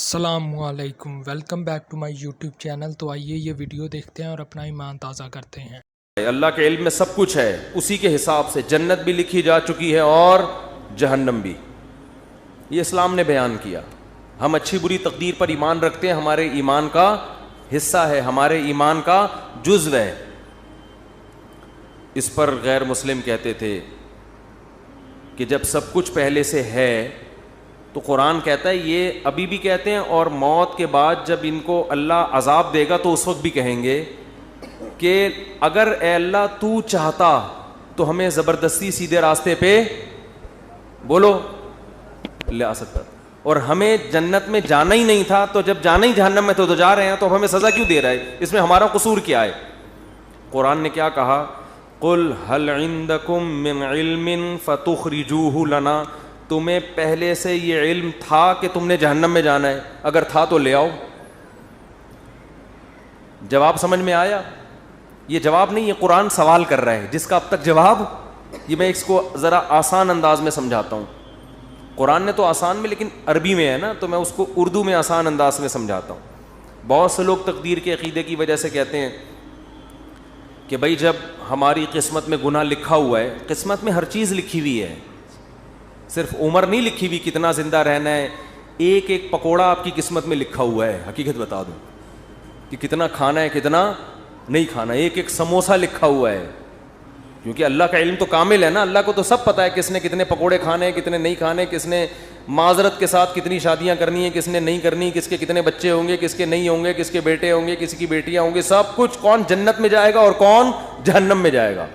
السلام علیکم، welcome back to my YouTube channel. تو آئیے یہ ویڈیو دیکھتے ہیں اور اپنا ایمان تازہ کرتے ہیں۔ اللہ کے علم میں سب کچھ ہے، اسی کے حساب سے جنت بھی لکھی جا چکی ہے اور جہنم بھی، یہ اسلام نے بیان کیا۔ ہم اچھی بری تقدیر پر ایمان رکھتے ہیں، ہمارے ایمان کا حصہ ہے، ہمارے ایمان کا جزو ہے۔ اس پر غیر مسلم کہتے تھے کہ جب سب کچھ پہلے سے ہے تو قرآن کہتا ہے یہ ابھی بھی کہتے ہیں، اور موت کے بعد جب ان کو اللہ عذاب دے گا تو اس وقت بھی کہیں گے کہ اگر اے اللہ تو چاہتا تو ہمیں زبردستی سیدھے راستے پہ بولو لے آ سکتا، اور ہمیں جنت میں جانا ہی نہیں تھا، تو جب جانا ہی جہنم میں تو جا رہے ہیں، تو اب ہمیں سزا کیوں دے رہا ہے؟ اس میں ہمارا قصور کیا ہے؟ قرآن نے کیا کہا؟ قل هل عندکم من علم فتخرجوه لنا، تمہیں پہلے سے یہ علم تھا کہ تم نے جہنم میں جانا ہے؟ اگر تھا تو لے آؤ۔ جواب سمجھ میں آیا؟ یہ جواب نہیں، یہ قرآن سوال کر رہا ہے جس کا اب تک جواب، یہ میں اس کو ذرا آسان انداز میں سمجھاتا ہوں۔ قرآن نے تو آسان میں، لیکن عربی میں ہے نا، تو میں اس کو اردو میں آسان انداز میں سمجھاتا ہوں۔ بہت سے لوگ تقدیر کے عقیدے کی وجہ سے کہتے ہیں کہ بھائی جب ہماری قسمت میں گناہ لکھا ہوا ہے، قسمت میں ہر چیز لکھی ہوئی ہے، صرف عمر نہیں لکھی ہوئی کتنا زندہ رہنا ہے، ایک ایک پکوڑا آپ کی قسمت میں لکھا ہوا ہے۔ حقیقت بتا دوں کہ کتنا کھانا ہے کتنا نہیں کھانا، ایک ایک سموسہ لکھا ہوا ہے، کیونکہ اللہ کا علم تو کامل ہے نا، اللہ کو تو سب پتہ ہے کس نے کتنے پکوڑے کھانے ہیں کتنے نہیں کھانے، کس نے معذرت کے ساتھ کتنی شادیاں کرنی ہیں کس نے نہیں کرنی، کس کے کتنے بچے ہوں گے کس کے نہیں ہوں گے، کس کے بیٹے ہوں گے کس کی بیٹیاں ہوں گے، سب کچھ، کون جنت میں جائے گا اور کون جہنم میں جائے گا،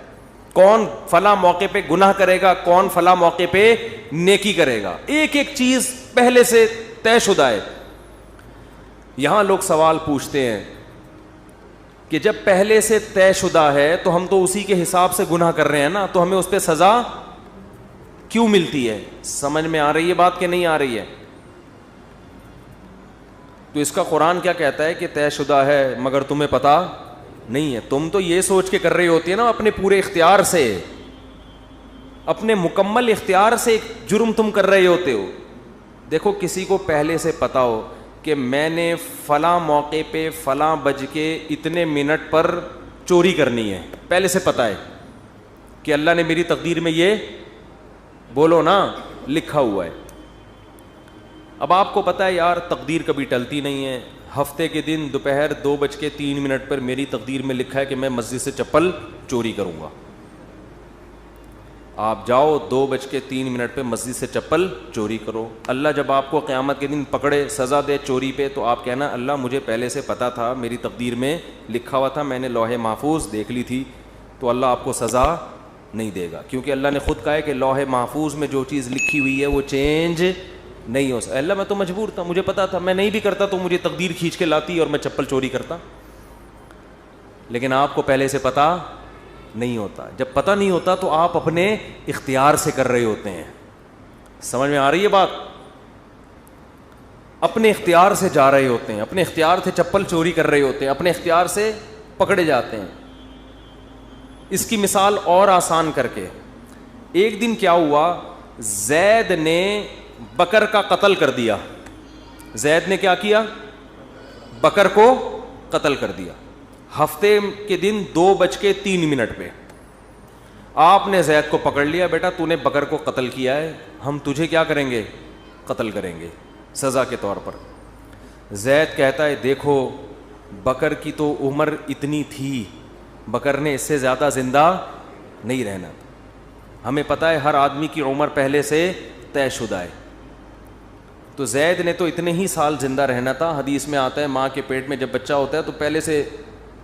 کون فلاں موقع پہ گناہ کرے گا کون فلاں موقع پہ نیکی کرے گا، ایک ایک چیز پہلے سے طے شدہ ہے۔ یہاں لوگ سوال پوچھتے ہیں کہ جب پہلے سے طے شدہ ہے تو ہم تو اسی کے حساب سے گناہ کر رہے ہیں نا، تو ہمیں اس پہ سزا کیوں ملتی ہے؟ سمجھ میں آ رہی ہے بات کہ نہیں آ رہی ہے؟ تو اس کا قرآن کیا کہتا ہے کہ طے شدہ ہے مگر تمہیں پتہ نہیں ہے۔ تم تو یہ سوچ کے کر رہی ہوتی ہے نا، اپنے پورے اختیار سے، اپنے مکمل اختیار سے ایک جرم تم کر رہے ہوتے ہو۔ دیکھو کسی کو پہلے سے پتا ہو کہ میں نے فلاں موقع پہ فلاں بج کے اتنے منٹ پر چوری کرنی ہے، پہلے سے پتا ہے کہ اللہ نے میری تقدیر میں یہ بولو نا لکھا ہوا ہے۔ اب آپ کو پتا ہے یار تقدیر کبھی ٹلتی نہیں ہے، ہفتے کے دن دوپہر 2:03 پر میری تقدیر میں لکھا ہے کہ میں مسجد سے چپل چوری کروں گا۔ آپ جاؤ 2:03 پہ مسجد سے چپل چوری کرو، اللہ جب آپ کو قیامت کے دن پکڑے سزا دے چوری پہ، تو آپ کہنا اللہ مجھے پہلے سے پتا تھا، میری تقدیر میں لکھا ہوا تھا، میں نے لوح محفوظ دیکھ لی تھی، تو اللہ آپ کو سزا نہیں دے گا، کیونکہ اللہ نے خود کہا ہے کہ لوح محفوظ میں جو چیز لکھی ہوئی ہے وہ چینج نہیں ہو سکتا۔ اللہ میں تو مجبور تھا، مجھے پتا تھا، میں نہیں بھی کرتا تو مجھے تقدیر کھینچ کے لاتی اور میں چپل چوری کرتا، لیکن آپ کو پہلے سے پتا نہیں ہوتا۔ جب پتہ نہیں ہوتا تو آپ اپنے اختیار سے کر رہے ہوتے ہیں۔ سمجھ میں آ رہی ہے بات؟ اپنے اختیار سے جا رہے ہوتے ہیں، اپنے اختیار سے چپل چوری کر رہے ہوتے ہیں، اپنے اختیار سے پکڑے جاتے ہیں۔ اس کی مثال اور آسان کر کے، ایک دن کیا ہوا، زید نے بکر کا قتل کر دیا۔ زید نے کیا کیا؟ بکر کو قتل کر دیا، ہفتے کے دن 2:03 پہ۔ آپ نے زید کو پکڑ لیا، بیٹا تو نے بکر کو قتل کیا ہے، ہم تجھے کیا کریں گے؟ قتل کریں گے سزا کے طور پر۔ زید کہتا ہے دیکھو بکر کی تو عمر اتنی تھی، بکر نے اس سے زیادہ زندہ نہیں رہنا، ہمیں پتہ ہے ہر آدمی کی عمر پہلے سے طے شدہ ہے، تو زید نے تو اتنے ہی سال زندہ رہنا تھا۔ حدیث میں آتا ہے ماں کے پیٹ میں جب بچہ ہوتا ہے تو پہلے سے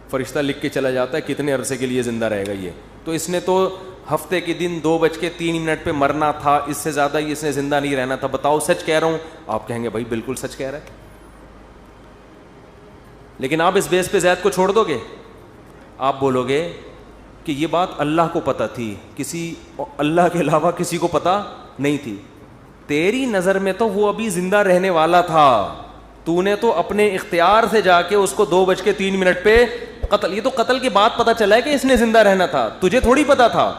فرشتہ لکھ کے چلا جاتا ہے کتنے عرصے کے لیے زندہ رہے گا یہ، تو اس نے تو ہفتے کے دن 2:03 پہ مرنا تھا، اس سے زیادہ ہی اس نے زندہ نہیں رہنا تھا، بتاؤ سچ کہہ رہا ہوں؟ آپ کہیں گے بھائی بالکل سچ کہہ رہا ہے، لیکن آپ اس بیس پہ زید کو چھوڑ دو گے؟ آپ بولو گے کہ یہ بات اللہ کو پتہ تھی، کسی اللہ کے علاوہ کسی کو پتہ نہیں تھی، تیری نظر میں تو وہ ابھی زندہ رہنے والا تھا، تو نے تو اپنے اختیار سے جا کے اس کو 2:03 پہ قتل، یہ تو قتل کے بعد پتہ چلا ہے کہ اس نے زندہ رہنا تھا، تجھے تھوڑی پتہ تھا۔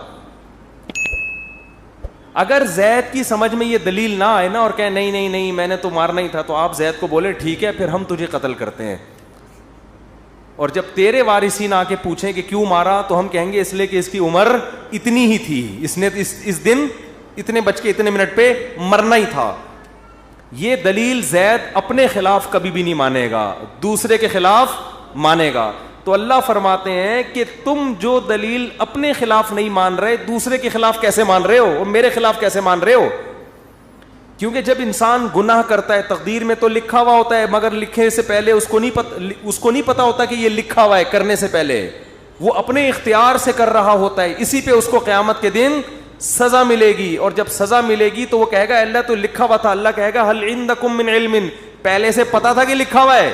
اگر زید کی سمجھ میں یہ دلیل نہ آئے نا اور کہیں نہیں نہیں نہیں میں نے تو مارنا ہی تھا, تو آپ زید کو بولے ٹھیک ہے پھر ہم تجھے قتل کرتے ہیں, اور جب تیرے وارثین آ کے پوچھیں کہ کیوں مارا تو ہم کہیں گے اس لیے کہ اس کی عمر اتنی ہی تھی, اس نے اس دن اتنے بج کے اتنے منٹ پہ مرنا ہی تھا. یہ دلیل زید اپنے خلاف کبھی بھی نہیں مانے گا, دوسرے کے خلاف مانے گا. تو اللہ فرماتے ہیں کہ تم جو دلیل اپنے خلاف نہیں مان رہے دوسرے کے خلاف کیسے مان رہے ہو, اور میرے خلاف کیسے مان رہے ہو؟ کیونکہ جب انسان گناہ کرتا ہے تقدیر میں تو لکھا ہوا ہوتا ہے, مگر لکھنے سے پہلے اس کو نہیں پتا ہوتا کہ یہ لکھا ہوا ہے. کرنے سے پہلے وہ اپنے اختیار سے کر رہا ہوتا ہے, اسی پہ اس کو قیامت کے دن سزا ملے گی. اور جب سزا ملے گی تو وہ کہے گا اللہ تو لکھا ہوا تھا. اللہ کہے گا ہل عندکم من علم, پہلے سے پتا تھا کہ لکھا ہوا ہے,